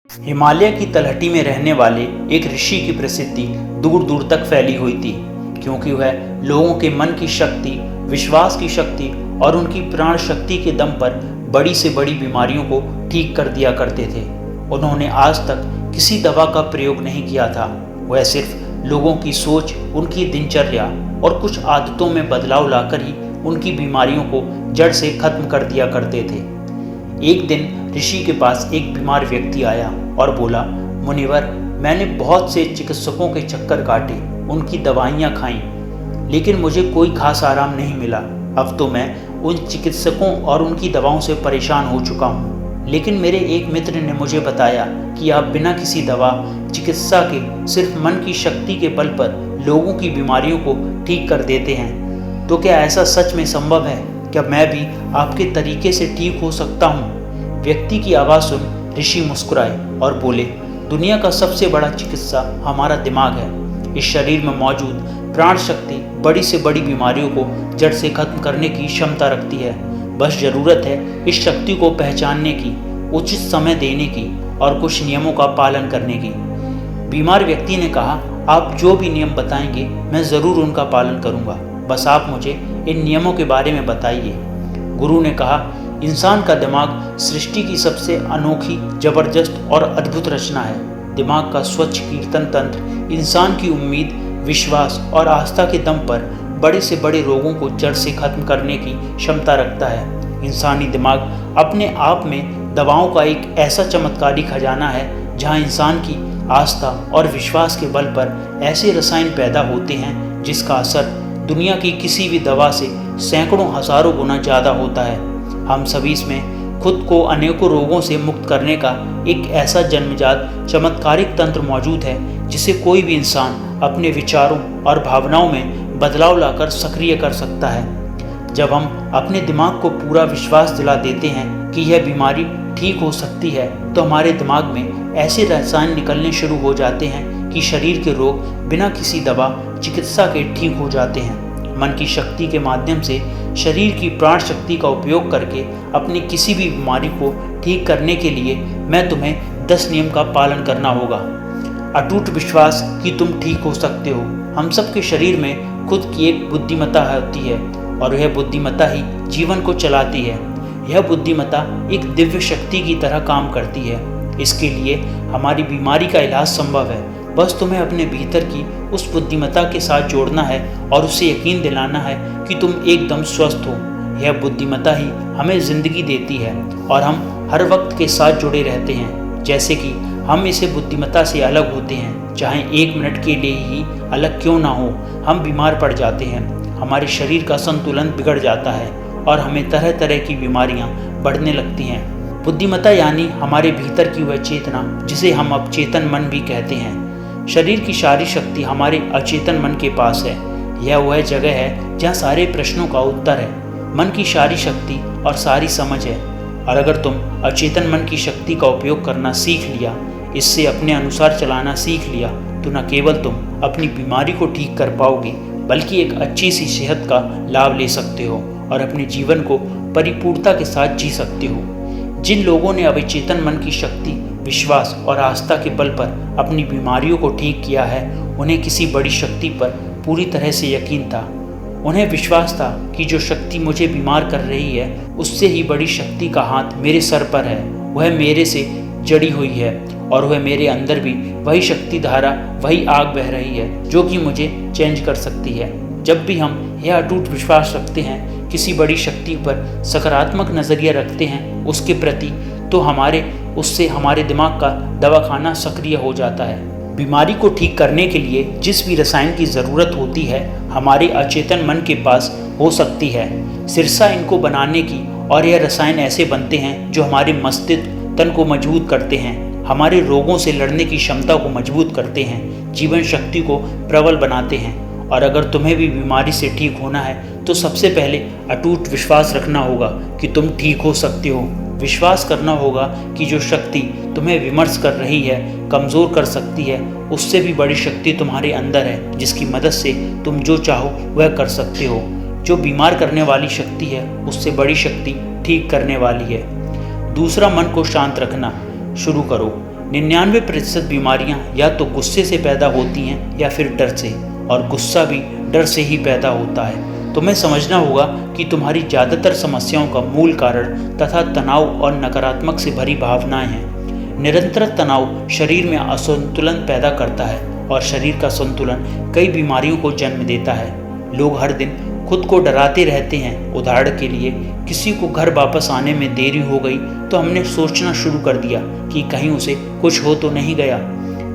हिमालय की तलहटी में रहने वाले एक ऋषि की प्रसिद्धि दूर दूर तक फैली हुई थी, क्योंकि वह लोगों के मन की शक्ति, विश्वास की शक्ति और उनकी प्राण शक्ति के दम पर बड़ी से बड़ी बीमारियों को ठीक कर दिया करते थे। उन्होंने आज तक किसी दवा का प्रयोग नहीं किया था। वह सिर्फ लोगों की सोच, उनकी दिनचर्या और कुछ आदतों में बदलाव लाकर ही उनकी बीमारियों को जड़ से खत्म कर दिया करते थे। एक दिन ऋषि के पास एक बीमार व्यक्ति आया और बोला, मुनिवर, मैंने बहुत से चिकित्सकों के चक्कर काटे, उनकी दवाइयाँ खाईं, लेकिन मुझे कोई खास आराम नहीं मिला। अब तो मैं उन चिकित्सकों और उनकी दवाओं से परेशान हो चुका हूँ। लेकिन मेरे एक मित्र ने मुझे बताया कि आप बिना किसी दवा, चिकित्सा के सिर्फ मन की शक्ति के बल पर लोगों की बीमारियों को ठीक कर देते हैं। तो क्या ऐसा सच में संभव है? क्या मैं भी आपके तरीके से ठीक हो सकता हूँ? व्यक्ति की आवाज़ सुन ऋषि मुस्कुराए और बोले, दुनिया का सबसे बड़ा चिकित्सा हमारा दिमाग है। इस शरीर में मौजूद प्राण शक्ति बड़ी से बड़ी बीमारियों को जड़ से खत्म करने की क्षमता रखती है। बस ज़रूरत है इस शक्ति को पहचानने की, उचित समय देने की और कुछ नियमों का पालन करने की। बीमार व्यक्ति ने कहा, आप जो भी नियम बताएंगे मैं ज़रूर उनका पालन करूंगा, बस आप मुझे इन नियमों के बारे में बताइए। गुरु ने कहा, इंसान का दिमाग सृष्टि की सबसे अनोखी, जबरदस्त और अद्भुत रचना है। दिमाग का स्वच्छ कीर्तन तंत्र इंसान की उम्मीद, विश्वास और आस्था के दम पर बड़े से बड़े रोगों को जड़ से खत्म करने की क्षमता रखता है। इंसानी दिमाग अपने आप में दवाओं का एक ऐसा चमत्कारी खजाना है, जहां इंसान की आस्था और विश्वास के बल पर ऐसे रसायन पैदा होते हैं जिसका असर दुनिया की किसी भी दवा से सैकड़ों हजारों गुना ज़्यादा होता है। हम सभी इसमें खुद को अनेकों रोगों से मुक्त करने का एक ऐसा जन्मजात चमत्कारिक तंत्र मौजूद है, जिसे कोई भी इंसान अपने विचारों और भावनाओं में बदलाव लाकर सक्रिय कर सकता है। जब हम अपने दिमाग को पूरा विश्वास दिला देते हैं कि यह बीमारी ठीक हो सकती है, तो हमारे दिमाग में ऐसे रसायन निकलने शुरू हो जाते हैं कि शरीर के रोग बिना किसी दवा, चिकित्सा के ठीक हो जाते हैं। मन की शक्ति के माध्यम से शरीर की प्राण शक्ति का उपयोग करके अपनी किसी भी बीमारी को ठीक करने के लिए मैं तुम्हें 10 नियम का पालन करना होगा। अटूट विश्वास कि तुम ठीक हो सकते हो। हम सबके शरीर में खुद की एक बुद्धिमत्ता होती है और यह बुद्धिमत्ता ही जीवन को चलाती है। यह बुद्धिमत्ता एक दिव्य शक्ति की तरह काम करती है। इसके लिए हमारी बीमारी का इलाज संभव है। बस तुम्हें अपने भीतर की उस बुद्धिमत्ता के साथ जोड़ना है और उसे यकीन दिलाना है कि तुम एकदम स्वस्थ हो। यह बुद्धिमत्ता ही हमें जिंदगी देती है और हम हर वक्त के साथ जुड़े रहते हैं। जैसे कि हम इसे बुद्धिमत्ता से अलग होते हैं, चाहे 1 मिनट के लिए ही अलग क्यों ना हो, हम बीमार पड़ जाते हैं। हमारे शरीर का संतुलन बिगड़ जाता है और हमें तरह तरह की बीमारियां बढ़ने लगती हैं। बुद्धिमत्ता यानी हमारे भीतर की वह चेतना जिसे हम अवचेतन मन भी कहते हैं। शरीर की सारी शक्ति हमारे अचेतन मन के पास है। यह वह जगह है जहाँ सारे प्रश्नों का उत्तर है। मन की सारी शक्ति और सारी समझ है। और अगर तुम अचेतन मन की शक्ति का उपयोग करना सीख लिया, इससे अपने अनुसार चलाना सीख लिया, तो न केवल तुम अपनी बीमारी को ठीक कर पाओगे, बल्कि एक अच्छी सी सेहत का लाभ ले सकते हो और अपने जीवन को परिपूर्णता के साथ जी सकते हो। जिन लोगों ने अवचेतन मन की शक्ति, विश्वास और आस्था के बल पर अपनी बीमारियों को ठीक किया है, उन्हें किसी बड़ी शक्ति पर पूरी तरह से यकीन था। उन्हें विश्वास था कि जो शक्ति मुझे बीमार कर रही है, उससे ही बड़ी शक्ति का हाथ मेरे सर पर है। वह मेरे से जड़ी हुई है और वह मेरे अंदर भी वही शक्ति धारा, वही आग बह रही है जो कि मुझे चेंज कर सकती है। जब भी हम यह अटूट विश्वास रखते हैं, किसी बड़ी शक्ति पर सकारात्मक नज़रिया रखते हैं उसके प्रति, तो उससे हमारे दिमाग का दवाखाना सक्रिय हो जाता है। बीमारी को ठीक करने के लिए जिस भी रसायन की ज़रूरत होती है, हमारे अचेतन मन के पास हो सकती है। सिरसा इनको बनाने की, और यह रसायन ऐसे बनते हैं जो हमारे मस्तिष्क तन को मजबूत करते हैं, हमारे रोगों से लड़ने की क्षमता को मजबूत करते हैं, जीवन शक्ति को प्रबल बनाते हैं। और अगर तुम्हें भी बीमारी से ठीक होना है, तो सबसे पहले अटूट विश्वास रखना होगा कि तुम ठीक हो सकते हो। विश्वास करना होगा कि जो शक्ति तुम्हें विमर्श कर रही है, कमज़ोर कर सकती है, उससे भी बड़ी शक्ति तुम्हारे अंदर है, जिसकी मदद से तुम जो चाहो वह कर सकते हो। जो बीमार करने वाली शक्ति है, उससे बड़ी शक्ति ठीक करने वाली है। दूसरा, मन को शांत रखना शुरू करो। 99% बीमारियां या तो गुस्से से पैदा होती हैं या फिर डर से, और गुस्सा भी डर से ही पैदा होता है। तुम्हें समझना होगा कि तुम्हारी ज़्यादातर समस्याओं का मूल कारण तथा तनाव और नकारात्मक से भरी भावनाएं हैं। निरंतर तनाव शरीर में असंतुलन पैदा करता है और शरीर का संतुलन कई बीमारियों को जन्म देता है। लोग हर दिन खुद को डराते रहते हैं। उदाहरण के लिए, किसी को घर वापस आने में देरी हो गई तो हमने सोचना शुरू कर दिया कि कहीं उसे कुछ हो तो नहीं गया,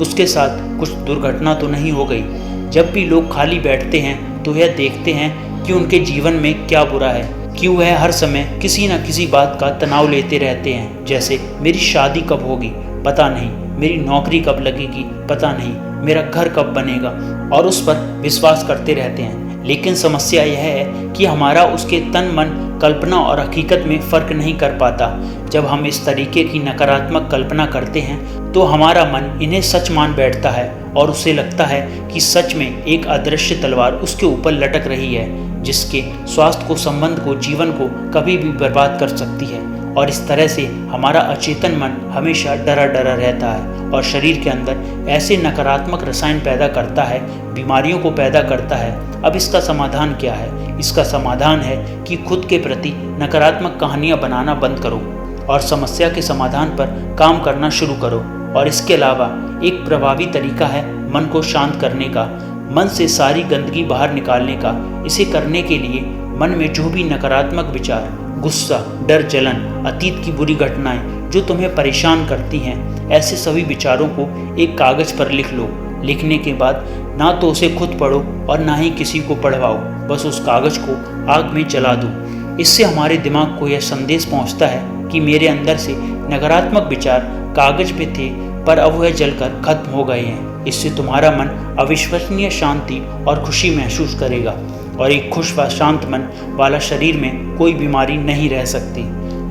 उसके साथ कुछ दुर्घटना तो नहीं हो गई। जब भी लोग खाली बैठते हैं तो यह देखते हैं कि उनके जीवन में क्या बुरा है, कि वह हर समय किसी न किसी बात का तनाव लेते रहते हैं। जैसे मेरी शादी कब होगी पता नहीं, मेरी नौकरी कब लगेगी पता नहीं, मेरा घर कब बनेगा, और उस पर विश्वास करते रहते हैं। लेकिन समस्या यह है कि हमारा उसके तन मन कल्पना और हकीकत में फ़र्क नहीं कर पाता। जब हम इस तरीके की नकारात्मक कल्पना करते हैं तो हमारा मन इन्हें सच मान बैठता है और उसे लगता है कि सच में एक अदृश्य तलवार उसके ऊपर लटक रही है, जिसके स्वास्थ्य को, संबंध को, जीवन को कभी भी बर्बाद कर सकती है। और इस तरह से हमारा अचेतन मन हमेशा डरा डरा रहता है और शरीर के अंदर ऐसे नकारात्मक रसायन पैदा करता है, बीमारियों को पैदा करता है। अब इसका समाधान क्या है? इसका समाधान है कि खुद के प्रति नकारात्मक कहानियां बनाना बंद करो और समस्या के समाधान पर काम करना शुरू करो। और इसके अलावा एक प्रभावी तरीका है मन को शांत करने का, मन से सारी गंदगी बाहर निकालने का। इसे करने के लिए मन में जो भी नकारात्मक विचार, गुस्सा, डर, जलन, अतीत की बुरी घटनाएं जो तुम्हें परेशान करती हैं, ऐसे सभी विचारों को एक कागज पर लिख लो। लिखने के बाद ना तो उसे खुद पढ़ो और ना ही किसी को पढ़वाओ, बस उस कागज को आग में जला दो। इससे हमारे दिमाग को यह संदेश पहुंचता है कि मेरे अंदर से नकारात्मक विचार कागज पे थे पर अब वह जलकर खत्म हो गए हैं। इससे तुम्हारा मन अविश्वसनीय शांति और खुशी महसूस करेगा, और एक खुश व शांत मन वाला शरीर में कोई बीमारी नहीं रह सकती।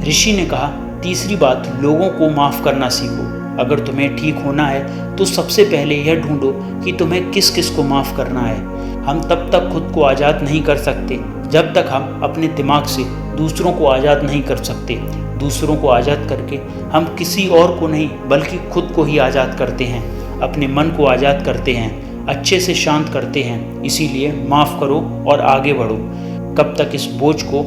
ऋषि ने कहा, तीसरी बात, लोगों को माफ़ करना सीखो। अगर तुम्हें ठीक होना है तो सबसे पहले यह ढूंढो कि तुम्हें किस किस को माफ़ करना है। हम तब तक खुद को आज़ाद नहीं कर सकते जब तक हम अपने दिमाग से दूसरों को आज़ाद नहीं कर सकते। दूसरों को आज़ाद करके हम किसी और को नहीं बल्कि खुद को ही आज़ाद करते हैं, अपने मन को आज़ाद करते हैं, अच्छे से शांत करते हैं। इसीलिए माफ़ करो और आगे बढ़ो। कब तक इस बोझ को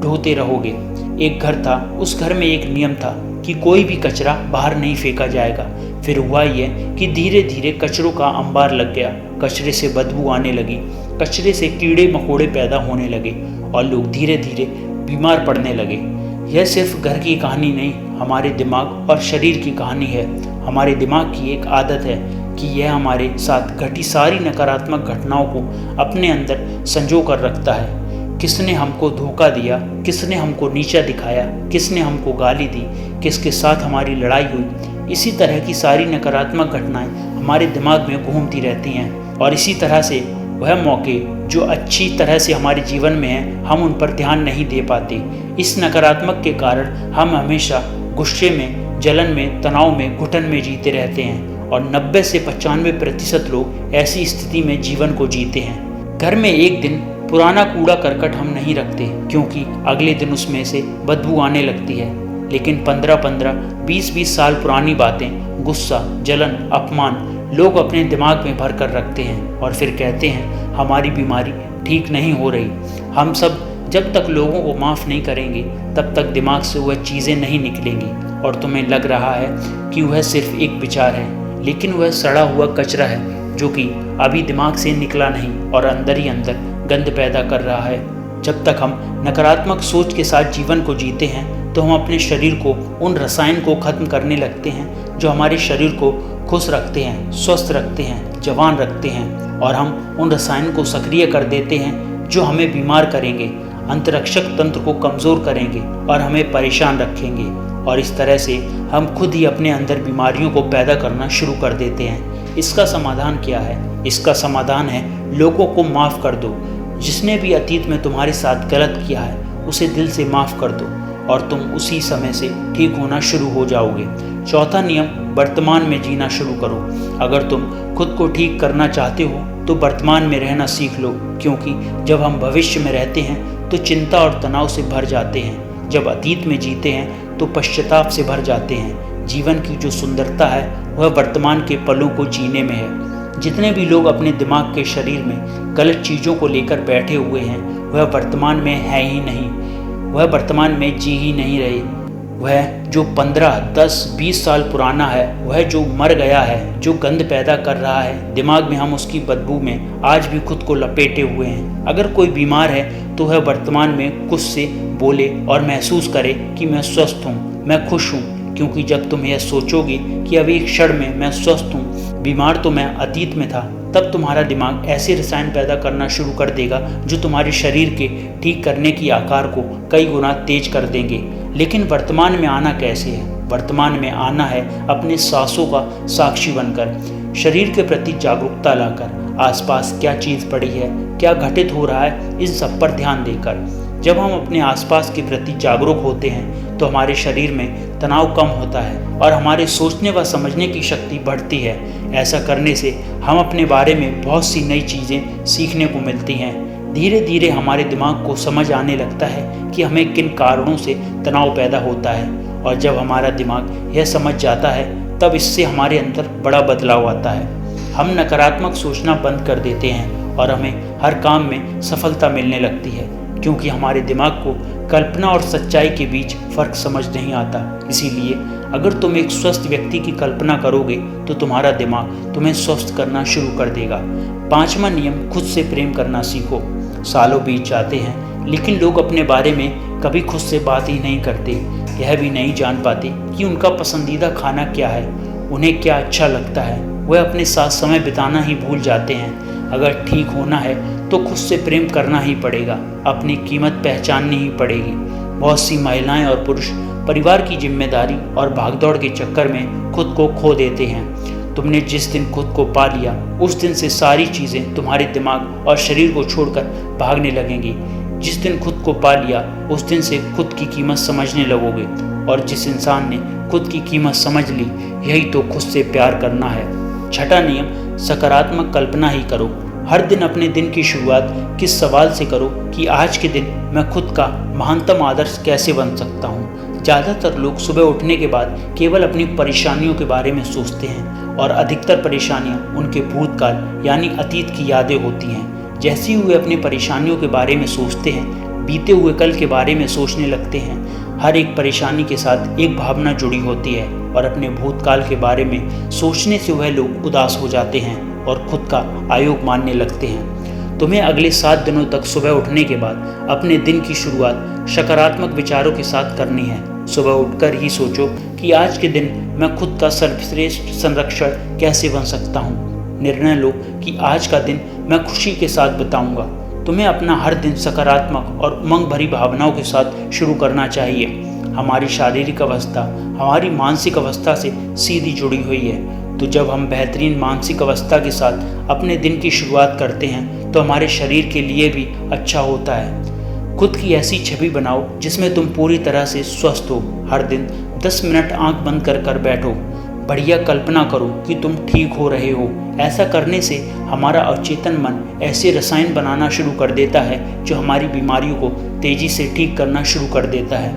ढोते रहोगे? एक घर था, उस घर में एक नियम था कि कोई भी कचरा बाहर नहीं फेंका जाएगा। फिर हुआ यह कि धीरे धीरे कचरों का अंबार लग गया, कचरे से बदबू आने लगी, कचरे से कीड़े मकोड़े पैदा होने लगे और लोग धीरे धीरे बीमार पड़ने लगे। यह सिर्फ घर की कहानी नहीं, हमारे दिमाग और शरीर की कहानी है। हमारे दिमाग की एक आदत है कि यह हमारे साथ घटी सारी नकारात्मक घटनाओं को अपने अंदर संजो कर रखता है। किसने हमको धोखा दिया, किसने हमको नीचा दिखाया, किसने हमको गाली दी, किसके साथ हमारी लड़ाई हुई, इसी तरह की सारी नकारात्मक घटनाएं हमारे दिमाग में घूमती रहती हैं। और इसी तरह से वह मौके जो अच्छी तरह से हमारे जीवन में हैं, हम उन पर ध्यान नहीं दे पाते। इस नकारात्मक के कारण हम हमेशा गुस्से में, जलन में, तनाव में, घुटन में जीते रहते हैं और 90 से 95% लोग ऐसी स्थिति में जीवन को जीते हैं। घर में एक दिन पुराना कूड़ा करकट हम नहीं रखते क्योंकि अगले दिन उसमें से बदबू आने लगती है, लेकिन 15-15, 20-20 साल पुरानी बातें, गुस्सा, जलन, अपमान लोग अपने दिमाग में भर कर रखते हैं और फिर कहते हैं हमारी बीमारी ठीक नहीं हो रही। हम सब जब तक लोगों को माफ़ नहीं करेंगे तब तक दिमाग से वह चीज़ें नहीं निकलेंगी और तुम्हें लग रहा है कि वह सिर्फ एक विचार है, लेकिन वह सड़ा हुआ कचरा है जो कि अभी दिमाग से निकला नहीं और अंदर ही अंदर गंध पैदा कर रहा है। जब तक हम नकारात्मक सोच के साथ जीवन को जीते हैं तो हम अपने शरीर को, उन रसायन को खत्म करने लगते हैं जो हमारे शरीर को खुश रखते हैं, स्वस्थ रखते हैं, जवान रखते हैं, और हम उन रसायन को सक्रिय कर देते हैं जो हमें बीमार करेंगे, अंतरक्षक तंत्र को कमज़ोर करेंगे और हमें परेशान रखेंगे। और इस तरह से हम खुद ही अपने अंदर बीमारियों को पैदा करना शुरू कर देते हैं। इसका समाधान क्या है? इसका समाधान है लोगों को माफ़ कर दो। जिसने भी अतीत में तुम्हारे साथ गलत किया है उसे दिल से माफ़ कर दो और तुम उसी समय से ठीक होना शुरू हो जाओगे। चौथा नियम, वर्तमान में जीना शुरू करो। अगर तुम खुद को ठीक करना चाहते हो तो वर्तमान में रहना सीख लो, क्योंकि जब हम भविष्य में रहते हैं तो चिंता और तनाव से भर जाते हैं। जब अतीत में जीते हैं तो पश्चाताप से भर जाते हैं। जीवन की जो सुंदरता है वह वर्तमान के पलों को जीने में है। जितने भी लोग अपने दिमाग के शरीर में गलत चीज़ों को लेकर बैठे हुए हैं वह वर्तमान में है ही नहीं, वह वर्तमान में जी ही नहीं रहे। वह जो 15, 10, 20 साल पुराना है, वह जो मर गया है, जो गंध पैदा कर रहा है दिमाग में, हम उसकी बदबू में आज भी खुद को लपेटे हुए हैं। अगर कोई बीमार है तो वह वर्तमान में कुछ से बोले और महसूस करे कि मैं स्वस्थ हूँ, मैं खुश हूँ, क्योंकि जब तुम यह सोचोगे कि अभी एक क्षण में मैं स्वस्थ हूँ, बीमार तो मैं अतीत में था, तब तुम्हारा दिमाग ऐसे रसायन पैदा करना शुरू कर देगा जो तुम्हारे शरीर के ठीक करने की आकार को कई गुना तेज कर देंगे। लेकिन वर्तमान में आना कैसे है? वर्तमान में आना है अपने सांसों का साक्षी बनकर, शरीर के प्रति जागरूकता लाकर, आसपास क्या चीज़ पड़ी है, क्या घटित हो रहा है, इन सब पर ध्यान देकर। जब हम अपने आसपास के प्रति जागरूक होते हैं तो हमारे शरीर में तनाव कम होता है और हमारे सोचने व समझने की शक्ति बढ़ती है। ऐसा करने से हम अपने बारे में बहुत सी नई चीज़ें सीखने को मिलती हैं। धीरे धीरे हमारे दिमाग को समझ आने लगता है कि हमें किन कारणों से तनाव पैदा होता है, और जब हमारा दिमाग यह समझ जाता है तब इससे हमारे अंदर बड़ा बदलाव आता है। हम नकारात्मक सोचना बंद कर देते हैं और हमें हर काम में सफलता मिलने लगती है, क्योंकि हमारे दिमाग को कल्पना और सच्चाई के बीच फर्क समझ नहीं आता। इसीलिए अगर तुम एक स्वस्थ व्यक्ति की कल्पना करोगे तो तुम्हारा दिमाग तुम्हें स्वस्थ करना शुरू कर देगा। 5वां नियम, खुद से प्रेम करना सीखो। सालों बीत जाते हैं लेकिन लोग अपने बारे में कभी खुद से बात ही नहीं करते। यह भी नहीं जान पाते कि उनका पसंदीदा खाना क्या है, उन्हें क्या अच्छा लगता है। वह अपने साथ समय बिताना ही भूल जाते हैं। अगर ठीक होना है तो खुद से प्रेम करना ही पड़ेगा, अपनी कीमत पहचाननी ही पड़ेगी। बहुत सी महिलाएं और पुरुष परिवार की जिम्मेदारी और भागदौड़ के चक्कर में खुद को खो देते हैं। तुमने जिस दिन खुद को पा लिया उस दिन से सारी चीज़ें तुम्हारे दिमाग और शरीर को छोड़कर भागने लगेंगी। जिस दिन खुद को पा लिया उस दिन से खुद की कीमत समझने लगोगे, और जिस इंसान ने खुद की कीमत समझ ली यही तो खुद से प्यार करना है। 6वां नियम, सकारात्मक कल्पना ही करो। हर दिन अपने दिन की शुरुआत किस सवाल से करो कि आज के दिन मैं खुद का महानतम आदर्श कैसे बन सकता हूँ। ज़्यादातर लोग सुबह उठने के बाद केवल अपनी परेशानियों के बारे में सोचते हैं और अधिकतर परेशानियाँ उनके भूतकाल यानी अतीत की यादें होती हैं। जैसे ही वे अपनी परेशानियों के बारे में सोचते हैं, बीते हुए कल के बारे में सोचने लगते हैं। हर एक परेशानी के साथ एक भावना जुड़ी होती है और अपने भूतकाल के बारे में सोचने से वह लोग उदास हो जाते हैं और खुद का आयोग मानने लगते हैं। तुम्हें अगले 7 दिनों तक सुबह उठने के बाद अपने दिन की शुरुआत सकारात्मक विचारों के साथ करनी है। सुबह उठकर ही सोचो कि आज के दिन मैं खुद का सर्वश्रेष्ठ संरक्षण कैसे बन सकता हूँ। निर्णय लो कि आज का दिन मैं खुशी के साथ बिताऊंगा। तुम्हें अपना हर दिन सकारात्मक और उमंग भरी भावनाओं के साथ शुरू करना चाहिए। हमारी शारीरिक अवस्था हमारी मानसिक अवस्था से सीधी जुड़ी हुई है, तो जब हम बेहतरीन मानसिक अवस्था के साथ अपने दिन की शुरुआत करते हैं तो हमारे शरीर के लिए भी अच्छा होता है। खुद की ऐसी छवि बनाओ जिसमें तुम पूरी तरह से स्वस्थ हो। हर दिन 10 मिनट आंख बंद कर बैठो। बढ़िया कल्पना करो कि तुम ठीक हो रहे हो। ऐसा करने से हमारा अवचेतन मन ऐसे रसायन बनाना शुरू कर देता है जो हमारी बीमारियों को तेजी से ठीक करना शुरू कर देता है।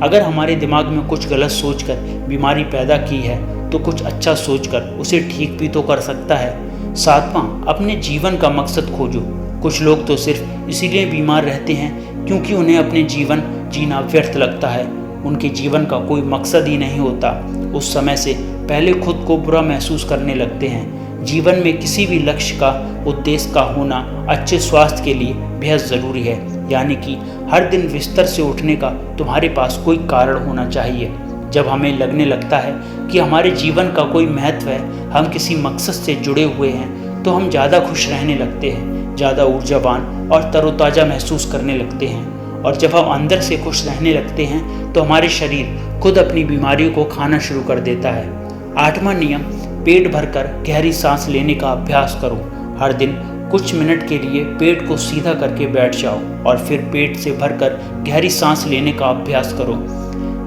अगर हमारे दिमाग में कुछ गलत सोचकर बीमारी पैदा की है तो कुछ अच्छा सोचकर उसे ठीक भी तो कर सकता है। 7वां, अपने जीवन का मकसद खोजो। कुछ लोग तो सिर्फ इसीलिए बीमार रहते हैं क्योंकि उन्हें अपने जीवन जीना व्यर्थ लगता है। उनके जीवन का कोई मकसद ही नहीं होता। उस समय से पहले खुद को बुरा महसूस करने लगते हैं। जीवन में किसी भी लक्ष्य का उद्देश्य का होना अच्छे स्वास्थ्य के लिए बेहद ज़रूरी है। यानी कि हर दिन बिस्तर से उठने का तुम्हारे पास कोई कारण होना चाहिए। जब हमें लगने लगता है कि हमारे जीवन का कोई महत्व है, हम किसी मकसद से जुड़े हुए हैं, तो हम ज़्यादा खुश रहने लगते हैं, ज़्यादा ऊर्जावान और तरोताज़ा महसूस करने लगते हैं। और जब हम अंदर से खुश रहने लगते हैं तो हमारे शरीर खुद अपनी बीमारियों को खाना शुरू कर देता है। 8वां नियम, पेट भरकर गहरी सांस लेने का अभ्यास करो। हर दिन कुछ मिनट के लिए पेट को सीधा करके बैठ जाओ और फिर पेट से भरकर गहरी सांस लेने का अभ्यास करो।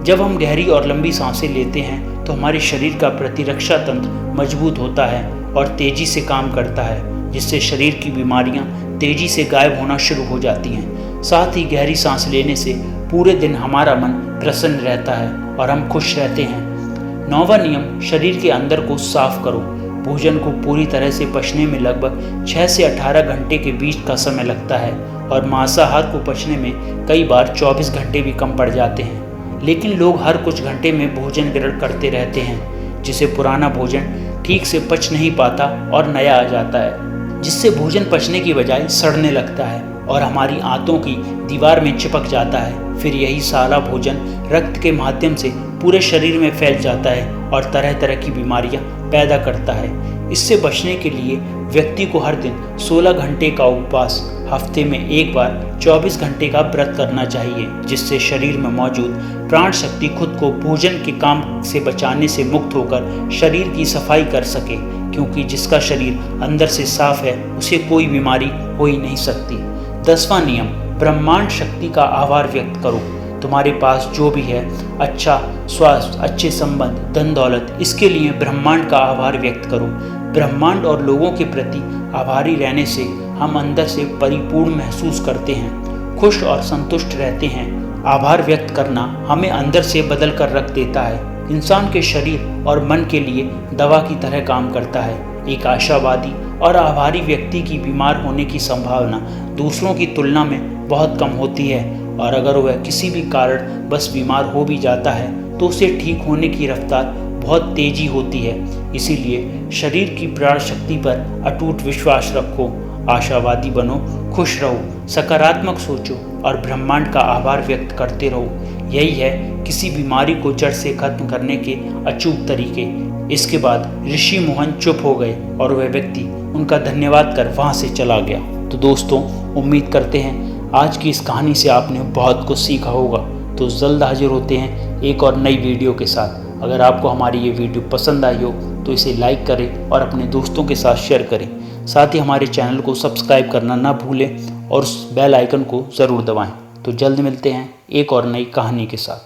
जब हम गहरी और लंबी सांसें लेते हैं तो हमारे शरीर का प्रतिरक्षा तंत्र मजबूत होता है और तेजी से काम करता है, जिससे शरीर की बीमारियां तेजी से गायब होना शुरू हो जाती हैं। साथ ही गहरी सांस लेने से पूरे दिन हमारा मन प्रसन्न रहता है और हम खुश रहते हैं। 9वां नियम, शरीर के अंदर को साफ करो। भोजन को पूरी तरह से पचने में लगभग 6 से 18 घंटे के बीच का समय लगता है और मांसाहार को पचने में कई बार 24 घंटे भी कम पड़ जाते हैं। लेकिन लोग हर कुछ घंटे में भोजन ग्रहण करते रहते हैं, जिससे पुराना भोजन ठीक से पच नहीं पाता और नया आ जाता है, जिससे भोजन पचने की बजाय सड़ने लगता है और हमारी आंतों की दीवार में चिपक जाता है। फिर यही सारा भोजन रक्त के माध्यम से पूरे शरीर में फैल जाता है और तरह तरह की बीमारियां पैदा करता है। इससे बचने के लिए व्यक्ति को हर दिन 16 घंटे का उपवास, हफ्ते में एक बार 24 घंटे का व्रत करना चाहिए, जिससे शरीर में मौजूद प्राण शक्ति खुद को भोजन के काम से बचाने से मुक्त होकर शरीर की सफाई कर सके, क्योंकि जिसका शरीर अंदर से साफ है उसे कोई बीमारी हो ही नहीं सकती। 10वां नियम, ब्रह्मांड शक्ति का आभार व्यक्त करो। तुम्हारे पास जो भी है, अच्छा स्वास्थ्य, अच्छे संबंध, धन दौलत, इसके लिए ब्रह्मांड का आभार व्यक्त करो। ब्रह्मांड और लोगों के प्रति आभारी रहने से हम अंदर से परिपूर्ण महसूस करते हैं, खुश और संतुष्ट रहते हैं। आभार व्यक्त करना हमें अंदर से बदल कर रख देता है, इंसान के शरीर और मन के लिए दवा की तरह काम करता है। एक आशावादी और आभारी व्यक्ति की बीमार होने की संभावना दूसरों की तुलना में बहुत कम होती है, और अगर वह किसी भी कारण बस बीमार हो भी जाता है तो उसे ठीक होने की रफ्तार बहुत तेजी होती है। इसीलिए शरीर की प्राण शक्ति पर अटूट विश्वास रखो, आशावादी बनो, खुश रहो, सकारात्मक सोचो और ब्रह्मांड का आभार व्यक्त करते रहो। यही है किसी बीमारी को जड़ से खत्म करने के अचूक तरीके। इसके बाद ऋषि मोहन चुप हो गए और वह व्यक्ति उनका धन्यवाद कर वहां से चला गया। तो दोस्तों, उम्मीद करते हैं आज की इस कहानी से आपने बहुत कुछ सीखा होगा। तो जल्द हाजिर होते हैं एक और नई वीडियो के साथ। अगर आपको हमारी ये वीडियो पसंद आई हो तो इसे लाइक करें और अपने दोस्तों के साथ शेयर करें। साथ ही हमारे चैनल को सब्सक्राइब करना ना भूलें और उस बेल आइकन को ज़रूर दबाएं। तो जल्द मिलते हैं एक और नई कहानी के साथ।